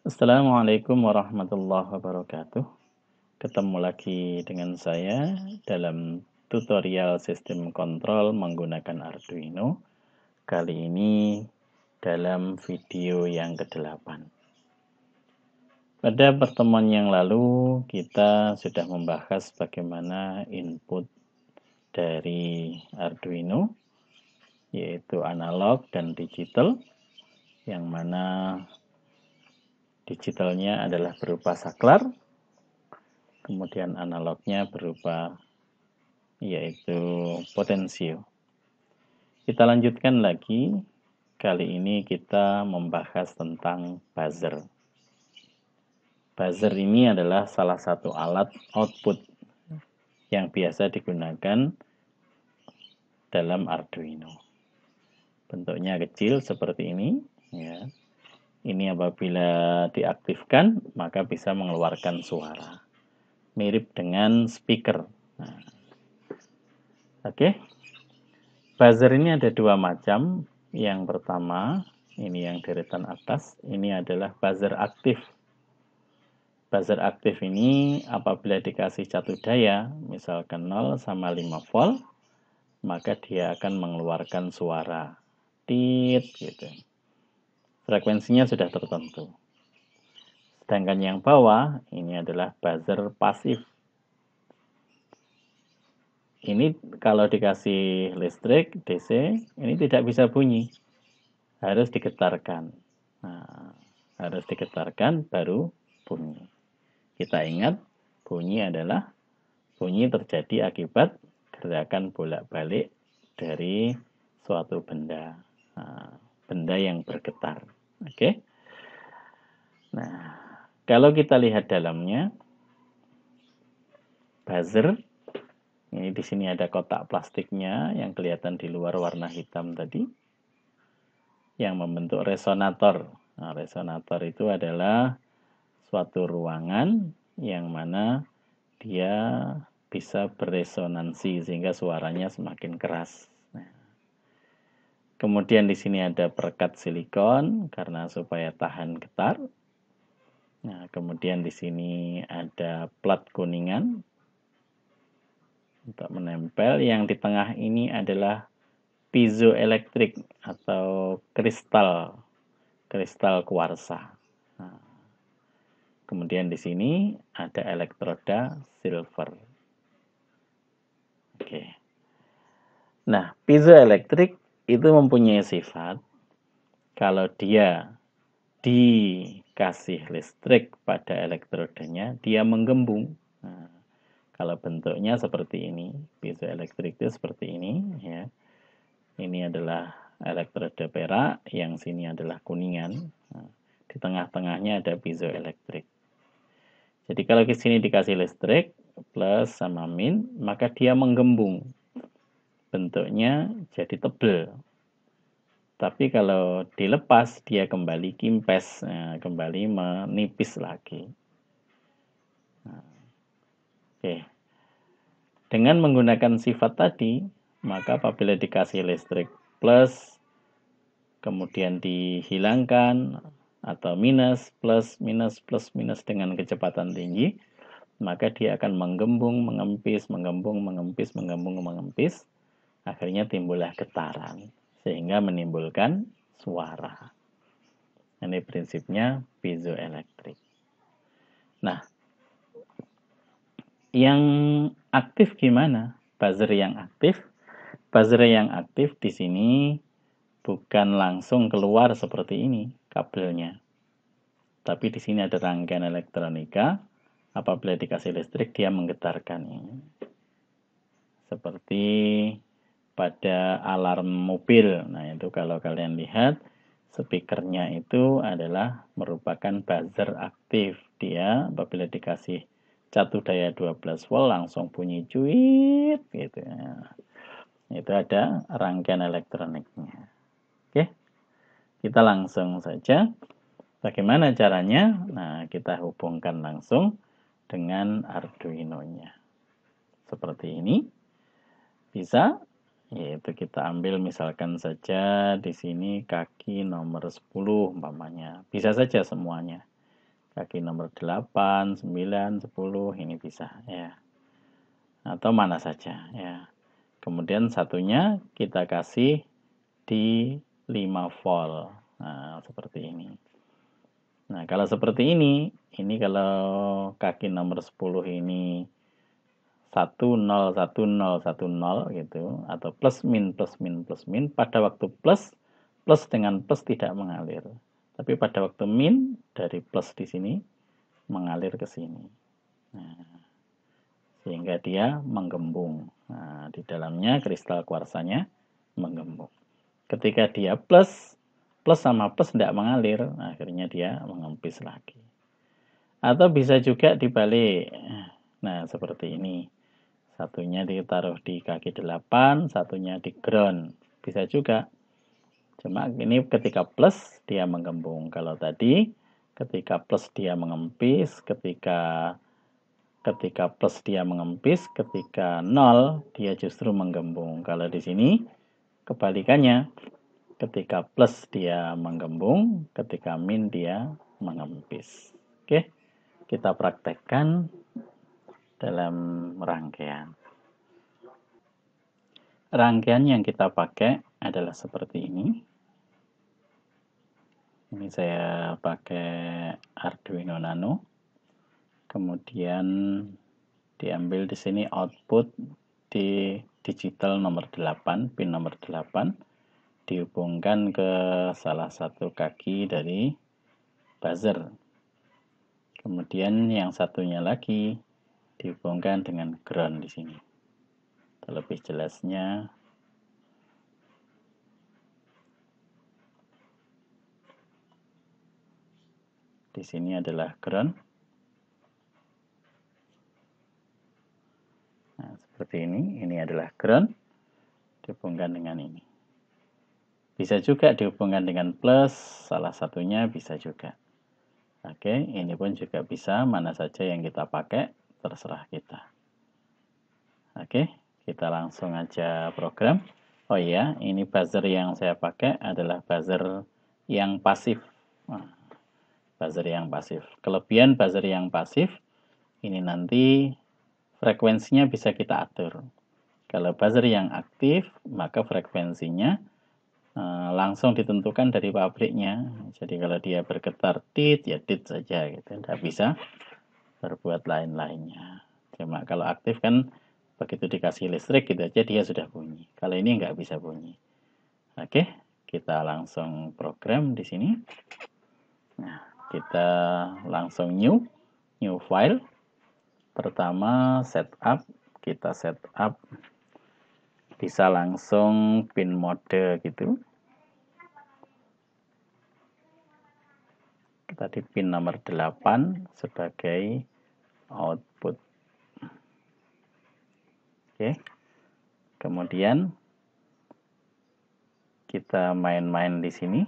Assalamualaikum warahmatullahi wabarakatuh. Ketemu lagi dengan saya dalam tutorial sistem kontrol menggunakan Arduino. Kali ini dalam video yang ke-8. Pada pertemuan yang lalu kita sudah membahas bagaimana input dari Arduino, yaitu analog dan digital, yang mana digitalnya adalah berupa saklar, kemudian analognya berupa yaitu potensio. Kita lanjutkan lagi. Kali ini kita membahas tentang buzzer. Buzzer ini adalah salah satu alat output yang biasa digunakan dalam Arduino. Bentuknya kecil seperti ini, ya. Ini apabila diaktifkan maka bisa mengeluarkan suara. Mirip dengan speaker. Nah, oke. Buzzer ini ada dua macam. Yang pertama, ini yang deretan atas, ini adalah buzzer aktif. Buzzer aktif ini apabila dikasih satu daya, misalkan 0 sama 5 volt, maka dia akan mengeluarkan suara. Tit, gitu. Frekuensinya sudah tertentu. Sedangkan yang bawah, ini adalah buzzer pasif. Ini kalau dikasih listrik DC, ini tidak bisa bunyi. Harus digetarkan. Nah, harus digetarkan baru bunyi. Kita ingat, bunyi adalah bunyi terjadi akibat gerakan bolak-balik dari suatu benda. Nah, benda yang bergetar. Oke. Nah, kalau kita lihat dalamnya, buzzer, ini di sini ada kotak plastiknya yang kelihatan di luar warna hitam tadi, yang membentuk resonator. Nah, resonator itu adalah suatu ruangan yang mana dia bisa beresonansi sehingga suaranya semakin keras. Nah, kemudian di sini ada perekat silikon karena supaya tahan getar. Nah, kemudian di sini ada plat kuningan untuk menempel. Yang di tengah ini adalah piezoelektrik atau kristal kuarsa. Nah, kemudian di sini ada elektroda silver. Oke. Nah, piezoelektrik itu mempunyai sifat kalau dia dikasih listrik pada elektrodanya, dia menggembung. Nah, kalau bentuknya seperti ini, piezoelektrik itu seperti ini, ya. Ini adalah elektroda perak, yang sini adalah kuningan. Nah, di tengah-tengahnya ada piezoelektrik. Jadi kalau ke sini dikasih listrik plus sama min, maka dia menggembung. Bentuknya jadi tebal. Tapi kalau dilepas dia kembali kimpes, kembali menipis lagi. Nah, oke. Dengan menggunakan sifat tadi, maka apabila dikasih listrik plus, kemudian dihilangkan atau minus, plus, minus, plus, minus dengan kecepatan tinggi, maka dia akan menggembung, mengempis, menggembung, mengempis, menggembung, mengempis. Akhirnya timbullah getaran, sehingga menimbulkan suara. Ini prinsipnya piezoelektrik. Nah, yang aktif gimana? Buzzer yang aktif. Buzzer yang aktif di sini bukan langsung keluar seperti ini kabelnya. Tapi di sini ada rangkaian elektronika. Apabila dikasih listrik, dia menggetarkan ini. Seperti pada alarm mobil. Nah, itu kalau kalian lihat, speakernya itu adalah merupakan buzzer aktif. Dia apabila dikasih catu daya 12 volt langsung bunyi cuit gitu ya. Itu ada rangkaian elektroniknya. Oke. Kita langsung saja. Bagaimana caranya? Nah, kita hubungkan langsung dengan Arduino-nya. Seperti ini. Bisa, yaitu kita ambil misalkan saja di sini kaki nomor 10 umpamanya. Bisa saja semuanya. kaki nomor 8, 9, 10, ini bisa ya. Atau mana saja ya. Kemudian satunya kita kasih di 5 volt. Nah, seperti ini. Nah, kalau seperti ini kalau kaki nomor 10 ini 101010 gitu, atau plus min, pada waktu plus dengan plus tidak mengalir. Tapi pada waktu min, dari plus di sini mengalir ke sini. Nah, sehingga dia menggembung. Nah, di dalamnya kristal kuarsanya menggembung. Ketika dia plus sama plus tidak mengalir, akhirnya dia mengempis lagi. Atau bisa juga dibalik. Nah, seperti ini. Satunya ditaruh di kaki 8, satunya di ground. Bisa juga. Cuma ini ketika plus dia menggembung. Kalau tadi ketika plus dia mengempis, ketika plus dia mengempis, ketika 0 dia justru menggembung. Kalau di sini kebalikannya, ketika plus dia menggembung, ketika min dia mengempis. Oke, kita praktekkan dalam rangkaian. Rangkaian yang kita pakai adalah seperti ini. Ini saya pakai Arduino Nano. Kemudian diambil di sini output di digital nomor 8, pin nomor 8, dihubungkan ke salah satu kaki dari buzzer. Kemudian yang satunya lagi dihubungkan dengan ground di sini. Lebih jelasnya di sini adalah ground. Nah, seperti ini adalah ground, dihubungkan dengan ini. Bisa juga dihubungkan dengan plus, salah satunya bisa juga. Oke, ini pun juga bisa, mana saja yang kita pakai, terserah kita. Oke, kita langsung aja program. Oh iya, ini buzzer yang saya pakai adalah buzzer yang pasif. Nah, buzzer yang pasif. Kelebihan buzzer yang pasif, ini nanti frekuensinya bisa kita atur. Kalau buzzer yang aktif, maka frekuensinya langsung ditentukan dari pabriknya. Jadi kalau dia bergetar tit, ya tit saja gitu. Tidak bisa berbuat lain-lainnya. Cuma kalau aktif kan begitu dikasih listrik gitu aja dia sudah bunyi. Kalau ini nggak bisa bunyi. Oke, kita langsung program di sini. Nah, kita langsung new file. Pertama setup, kita setup bisa langsung pin mode gitu. Tadi pin nomor 8 sebagai output. Oke. Kemudian kita main-main di sini,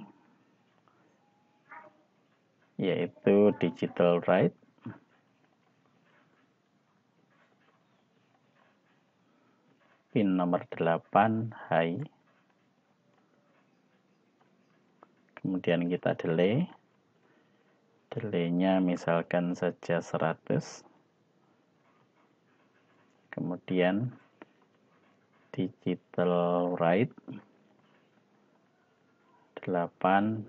yaitu digital write. Pin nomor 8 high. Kemudian kita delay. Delay-nya misalkan saja 100. Kemudian digital write 8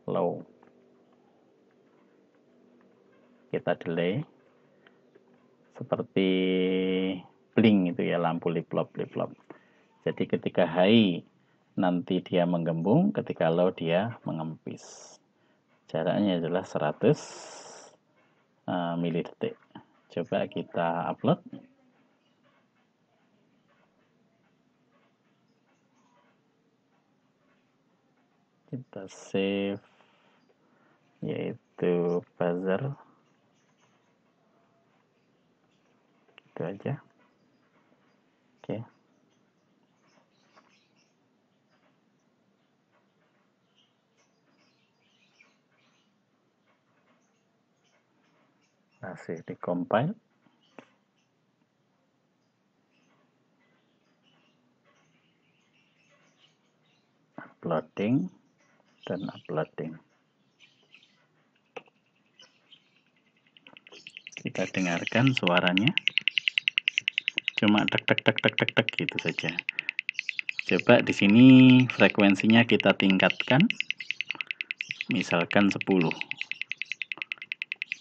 low. Kita delay seperti bling itu ya, lampu liplop. Jadi ketika high nanti dia menggembung, ketika low dia mengempis. Jaraknya adalah 100 milidetik. Coba kita upload. Kita save, yaitu buzzer. Itu aja. Oke. Masih di compile. Uploading dan uploading. Kita dengarkan suaranya. Cuma tek tek tek tek tek tek gitu saja. Coba di sini frekuensinya kita tingkatkan. Misalkan 10.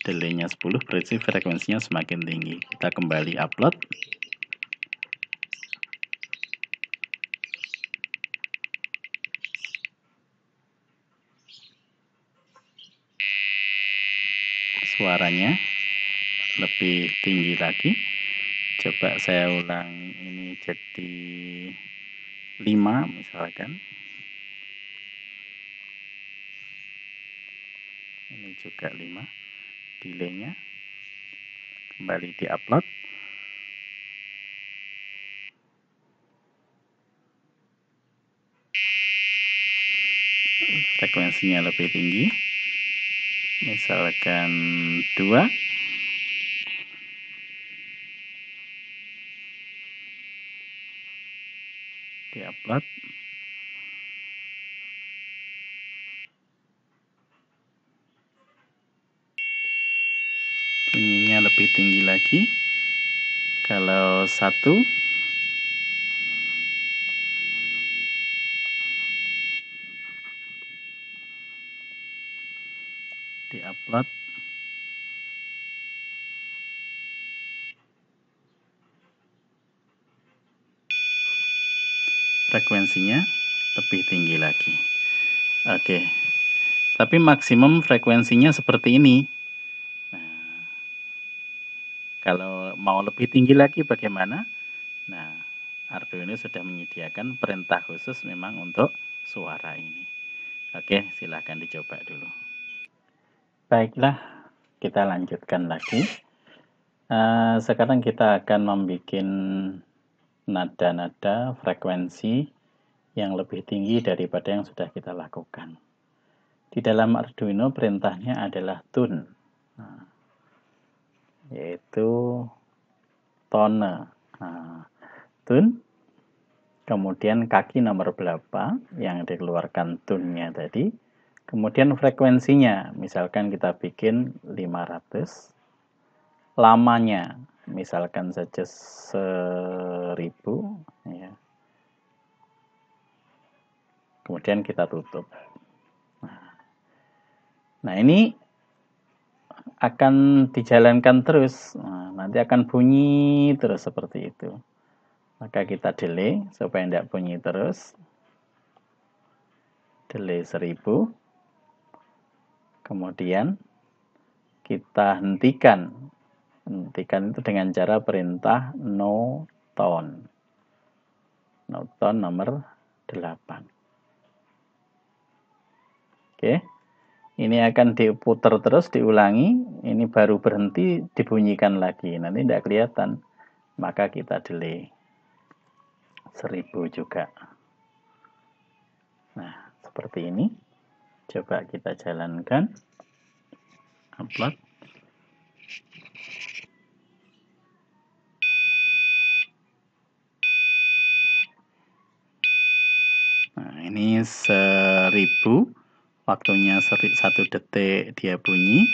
Delaynya 10 berarti frekuensinya semakin tinggi. Kita kembali upload. Suaranya lebih tinggi lagi. Coba saya ulangi, ini jadi 5 misalkan. Ini juga 5. Delaynya kembali di upload. Frekuensinya lebih tinggi. Misalkan 2. Di upload. Bunyinya lebih tinggi lagi. Kalau 1, di upload. Frekuensinya lebih tinggi lagi. Oke. Tapi maksimum frekuensinya seperti ini. Nah, kalau mau lebih tinggi lagi bagaimana? Nah, Arduino sudah menyediakan perintah khusus memang untuk suara ini. Oke, silahkan dicoba dulu. Baiklah, kita lanjutkan lagi. Sekarang kita akan membuat nada-nada frekuensi yang lebih tinggi daripada yang sudah kita lakukan. Di dalam Arduino perintahnya adalah tune, yaitu tone. Tune, kemudian kaki nomor berapa yang dikeluarkan tune-nya tadi, kemudian frekuensinya, misalkan kita bikin 500, lamanya, misalkan saja 1000, ya. Kemudian kita tutup. Nah, ini akan dijalankan terus. Nah, nanti akan bunyi terus seperti itu. Maka kita delay supaya tidak bunyi terus. Delay 1000. Kemudian kita hentikan. Hentikan itu dengan cara perintah no tone. No tone nomor 8. Oke. Ini akan diputar terus, diulangi. Ini baru berhenti, dibunyikan lagi. Nanti tidak kelihatan. Maka kita delay 1000 juga. Nah, seperti ini. Coba kita jalankan. Upload. Nah, ini 1000. Waktunya 1 detik dia bunyi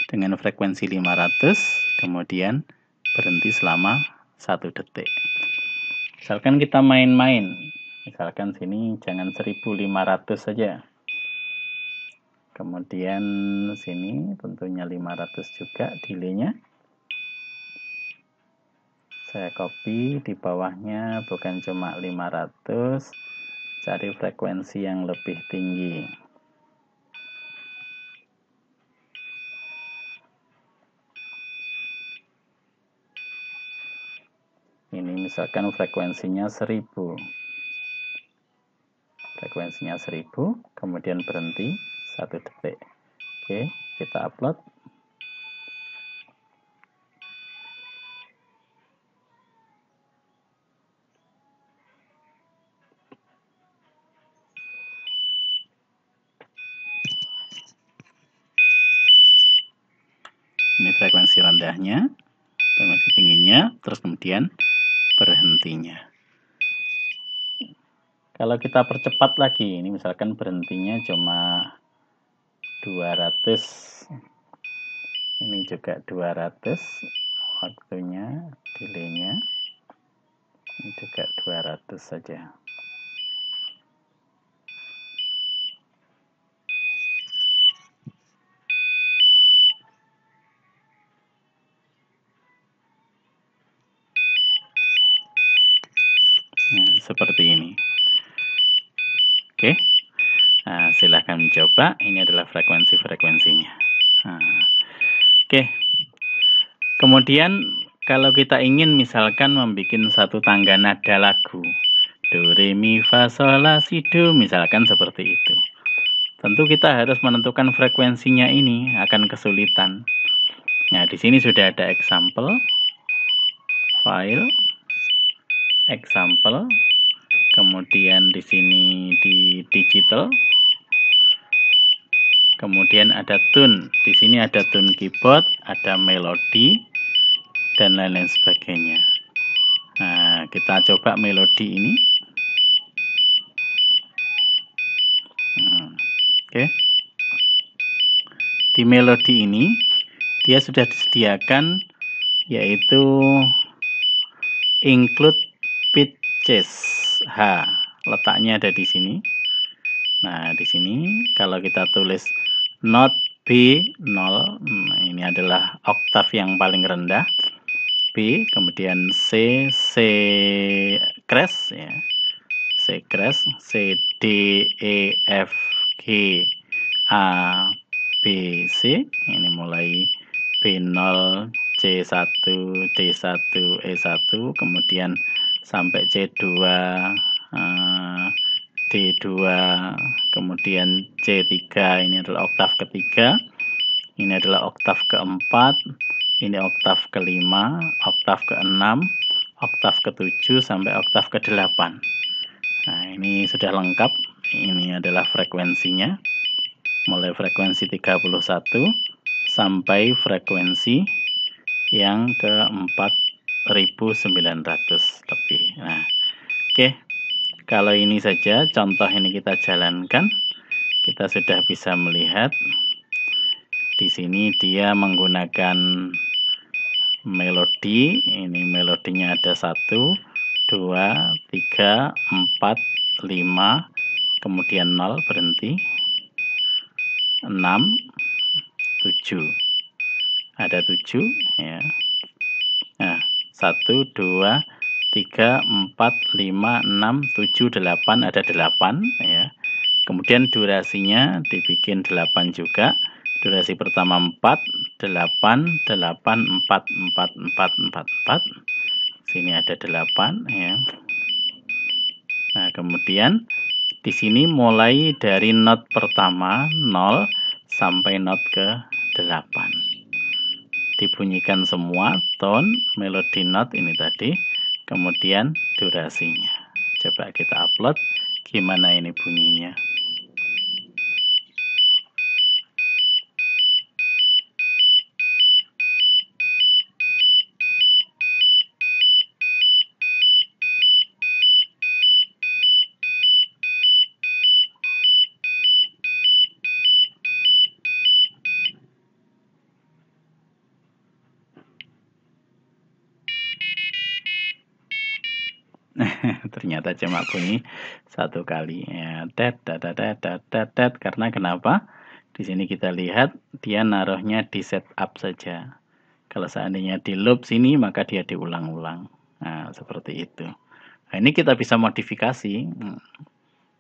dengan frekuensi 500, kemudian berhenti selama 1 detik. Misalkan kita main-main, misalkan sini jangan 1500 saja. Kemudian sini tentunya 500 juga delaynya. Saya copy di bawahnya, bukan cuma 500, cari frekuensi yang lebih tinggi. Ini misalkan frekuensinya 1000. Frekuensinya 1000, kemudian berhenti 1 detik. Oke, kita upload. Ini frekuensi rendahnya, frekuensi tingginya, terus kemudian berhentinya. Kalau kita percepat lagi, ini misalkan berhentinya cuma 200. Ini juga 200 waktunya, delaynya. Ini juga 200 saja. Nah, seperti ini. Oke. Nah, silahkan mencoba. Ini adalah frekuensi-frekuensinya. Nah, oke. Kemudian kalau kita ingin misalkan membuat satu tangga nada lagu, do, re, mi, fa, sol, la, si, do, misalkan seperti itu. Tentu kita harus menentukan frekuensinya, ini akan kesulitan. Nah, di sini sudah ada example, file, example, kemudian di sini di digital, kemudian ada tune. Di sini ada tune keyboard, ada melodi, dan lain-lain sebagainya. Nah, kita coba melodi ini. Oke. Di melodi ini dia sudah disediakan yaitu include pitches H. Letaknya ada di sini. Nah, di sini kalau kita tulis not B0, ini adalah oktav yang paling rendah. B, kemudian C crash ya. C crash, C D E F G A B C, ini mulai B0 C1 D1 E1, kemudian sampai C2 D2, kemudian C3, ini adalah oktav ketiga, ini adalah oktav keempat, ini oktav kelima, oktav keenam, oktav ketujuh sampai oktav ke-8. Nah, ini sudah lengkap. Ini adalah frekuensinya. Mulai frekuensi 31 sampai frekuensi yang ke 4900 lebih. Nah, oke. Kalau ini saja contoh ini kita jalankan, kita sudah bisa melihat di sini dia menggunakan melodi. Ini melodinya ada 1, 2, 3, 4, 5, kemudian 0 berhenti, 6, 7. Ada 7 ya. Nah, 1, 2, 3, 4, 5, 6, 7, 8, ada 8 ya. Kemudian durasinya dibikin 8 juga. Durasi pertama 4, 8, 8, 4, 4, 4, 4, 4. Sini ada 8 ya. Nah, kemudian di sini mulai dari not pertama 0 sampai not ke 8. Dibunyikan semua tone, melodi not ini tadi, kemudian durasinya. Coba kita upload gimana ini bunyinya. Ternyata cuma bunyi satu kali ya, karena kenapa? Di sini kita lihat dia naruhnya di setup saja. Kalau seandainya di loop sini maka dia diulang-ulang. Nah, seperti itu. Nah, ini kita bisa modifikasi.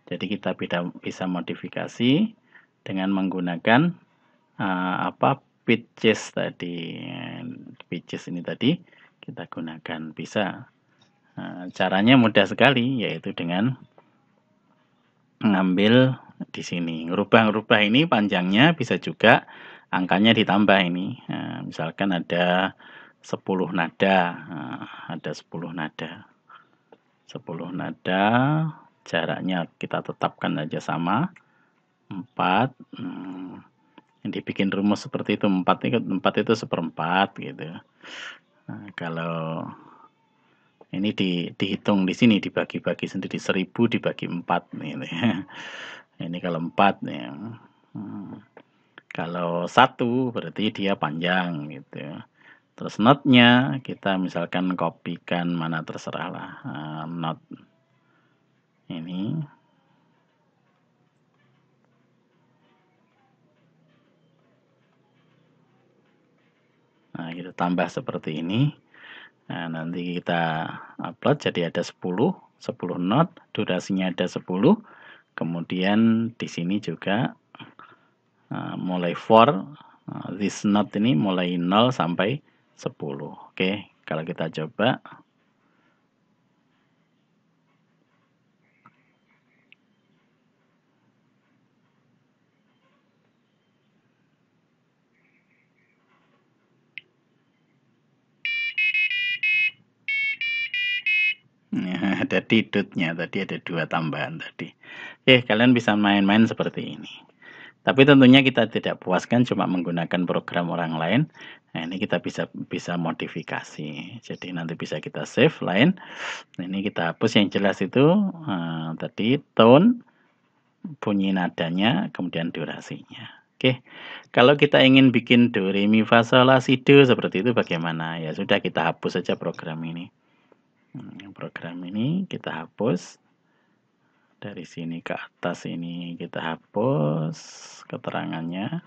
Jadi kita bisa modifikasi dengan menggunakan pitches tadi. Pitches ini tadi kita gunakan, bisa. Caranya mudah sekali, yaitu dengan mengambil di sini, ngerubah ini panjangnya, bisa juga angkanya ditambah ini. Misalkan ada 10 nada, ada 10 nada. 10 nada, jaraknya kita tetapkan aja sama 4. Yang dibikin rumus seperti itu, 4 itu seperempat gitu. Nah, kalau ini dihitung di sini, dibagi-bagi sendiri, 1000 dibagi 4 gitu ya. Ini kalau 4 ya. Kalau 1 berarti dia panjang gitu. Terus notnya kita misalkan kopikan mana terserah lah, not ini. Nah, kita tambah seperti ini. Nah, nanti kita upload jadi ada 10 not, durasinya ada 10. Kemudian di sini juga mulai for this not ini mulai 0 sampai 10. Oke, kalau kita coba ya, ada tidutnya tadi, ada 2 tambahan tadi. Oke, kalian bisa main-main seperti ini. Tapi tentunya kita tidak puaskan cuma menggunakan program orang lain. Nah, ini kita bisa modifikasi. Jadi nanti bisa kita save lain. Nah, ini kita hapus yang jelas itu tadi tone, bunyi nadanya, kemudian durasinya. Oke, kalau kita ingin bikin do, re, mi, fa, sol, la, si, do seperti itu bagaimana? Ya sudah, kita hapus saja program ini. Program ini kita hapus. Dari sini ke atas ini kita hapus keterangannya.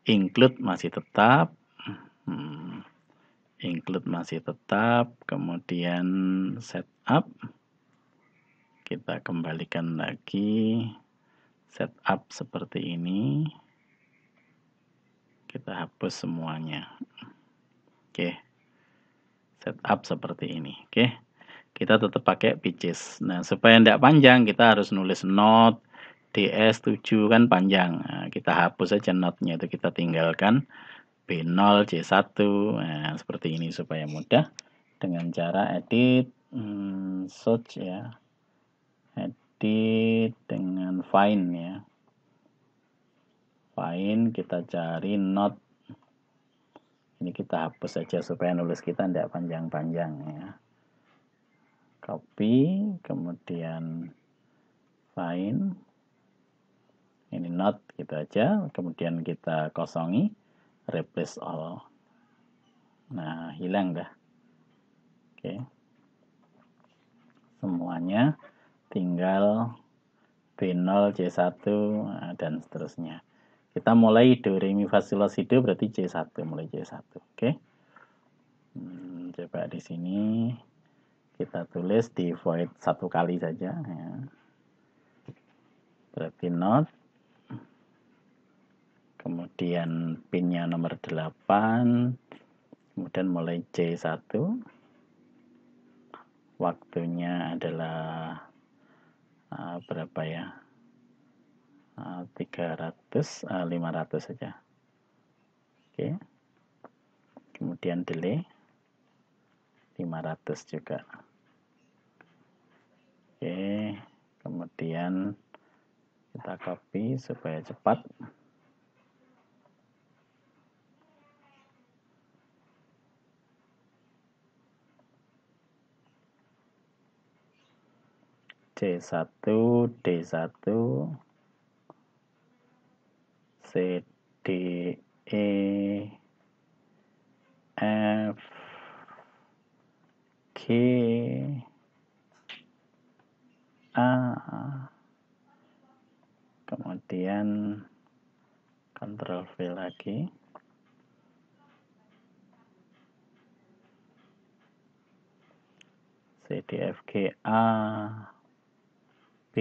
Include masih tetap. Include masih tetap. Kemudian setup. Kita kembalikan lagi. Setup seperti ini. Kita hapus semuanya. Oke. Setup seperti ini. Oke. Kita tetap pakai pitches. Nah, supaya tidak panjang, kita harus nulis not, DS7 kan panjang. Nah, kita hapus saja notnya, itu kita tinggalkan B0, C1. Nah, seperti ini supaya mudah dengan cara edit search ya. Edit dengan find ya. Find, kita cari not. Ini kita hapus saja supaya nulis kita tidak panjang-panjang ya. Copy, kemudian find, ini not gitu aja, kemudian kita kosongi, replace all. Nah, hilang dah. Oke. Semuanya tinggal B0, C1 dan seterusnya. Kita mulai do, re, mi, fa, sol, la, si, do berarti C1, mulai C1. Oke. Coba di sini kita tulis di void 1 kali saja ya. Berarti not, kemudian pinnya nomor 8, kemudian mulai C1, waktunya adalah berapa ya, 300, 500 saja. Oke, kemudian delay 500 juga. Oke, kemudian kita copy supaya cepat. C1, D1, C, D, E, F, G, A, kemudian Ctrl V lagi, C, D, F, G, A, B,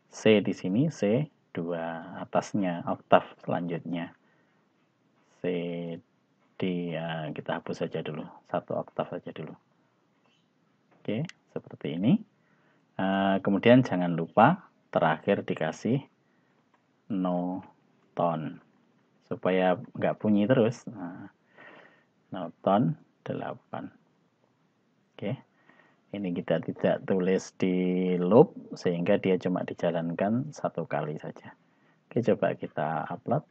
C di sini, C2 atasnya, oktav selanjutnya, C, D, ya, kita hapus saja dulu, 1 oktav saja dulu. Oke, seperti ini. Kemudian jangan lupa terakhir dikasih no tone supaya nggak bunyi terus. No tone 8. Oke, ini kita tidak tulis di loop sehingga dia cuma dijalankan 1 kali saja. Oke, coba kita upload.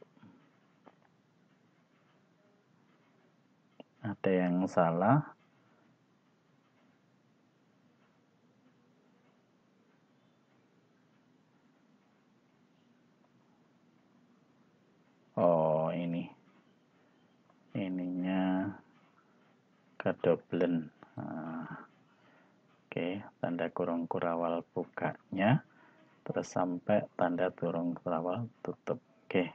Ada yang salah. kedoblen. Oke, tanda kurung kurawal bukanya, terus sampai tanda kurung kurawal tutup. Oke.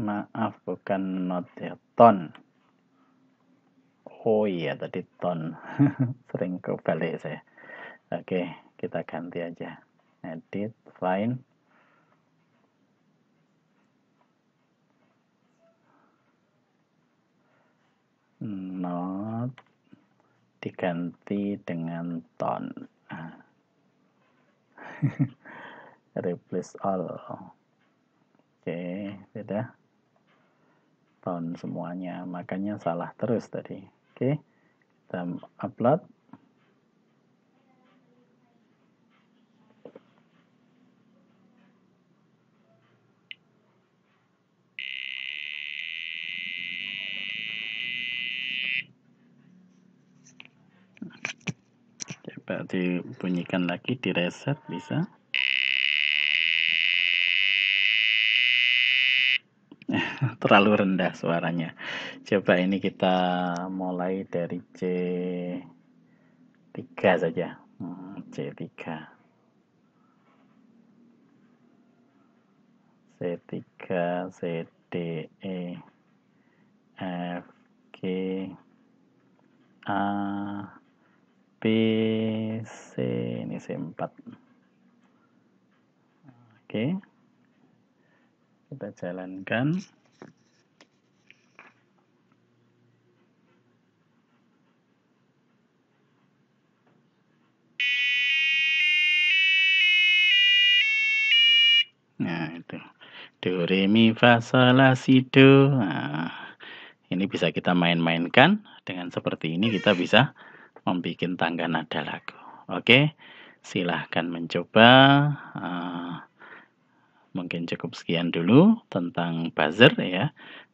Maaf, bukan not ya, ton. Oh iya, tadi ton. Sering kebalik saya. Oke, kita ganti aja. Edit, find. Not diganti dengan ton. Replace all. Oke, sudah. Ton semuanya, makanya salah terus tadi. Oke, kita upload. Coba dibunyikan lagi, di reset bisa. Terlalu rendah suaranya. Coba ini kita mulai dari C3 saja. C3. C3, C, D, E, F, G, A, B, C, ini C4. Oke. Kita jalankan. Nah, itu. Do, re, mi, fa, sol, la, si, do. Nah, ini bisa kita main-mainkan. Dengan seperti ini kita bisa membuat tangga nada lagu. Oke, silahkan mencoba. Mungkin cukup sekian dulu tentang buzzer ya.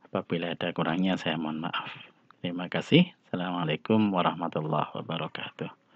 Apabila ada kurangnya saya mohon maaf. Terima kasih. Assalamualaikum warahmatullahi wabarakatuh.